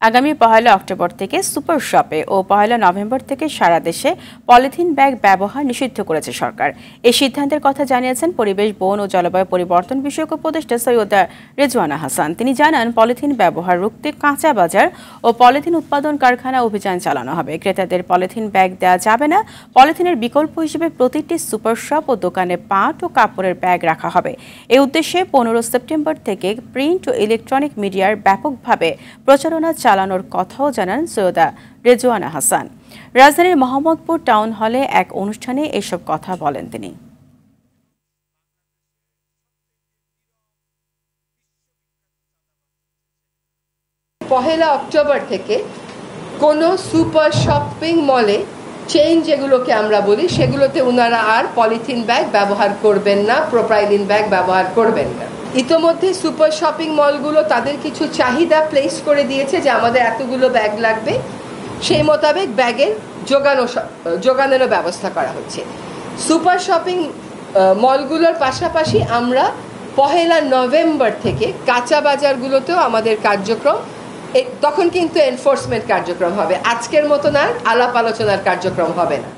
আগামী 1 অক্টোবর থেকে সুপার শপে ও 1 নভেম্বর থেকে সারা দেশে পলিথিন ব্যাগ ব্যবহার নিষিদ্ধ করেছে সরকার। এই সিদ্ধান্তের কথা জানিয়েছেন পরিবেশ, বন ও জলবায়ু পরিবর্তন বিষয়ক উপদেষ্টা সৈয়দা রেজওয়ানা হাসান। তিনি জানান, পলিথিন ব্যবহার রুখতে কাঁচা বাজার ও পলিথিন উৎপাদন কারখানা অভিযান চালানো হবে। ক্রেতাদের পলিথিন ব্যাগ দেওয়া যাবে না। পলিথিনের বিকল্প হিসেবে প্রতিটি সুপার শপ ও দোকানে পাট ও কাপড়ের ব্যাগ রাখা হবে। এই উদ্দেশ্যে 15 সেপ্টেম্বর থেকে প্রিন্ট ও ইলেকট্রনিক মিডিয়ার ব্যাপকভাবে প্রচারণা চালানোর কথাও জানান সৈয়দা রেজওয়ানা হাসান। রাজধানীর মোহাম্মদপুর টাউন হলে এক অনুষ্ঠানে এসব কথা বলেন তিনি। 1 অক্টোবর থেকে কোনো সুপার শপিং মলে চেইন যেগুলোকে আমরা বলি, সেগুলোতে ওনারা আর পলিথিন ব্যাগ ব্যবহার করবেন না, প্রোপাইলিন ব্যাগ ব্যবহার করবেন না। ইতোমধ্যে সুপার শপিং মলগুলো তাদের কিছু চাহিদা প্লেস করে দিয়েছে যে আমাদের এতগুলো ব্যাগ লাগবে, সেই মোতাবেক ব্যাগের যোগানোর ব্যবস্থা করা হচ্ছে। সুপার শপিং মলগুলোর পাশাপাশি আমরা 1 নভেম্বর থেকে কাঁচা বাজারগুলোতেও আমাদের কার্যক্রম, তখন কিন্তু এনফোর্সমেন্ট কার্যক্রম হবে। আজকের মতন আর আলাপ আলোচনার কার্যক্রম হবে না।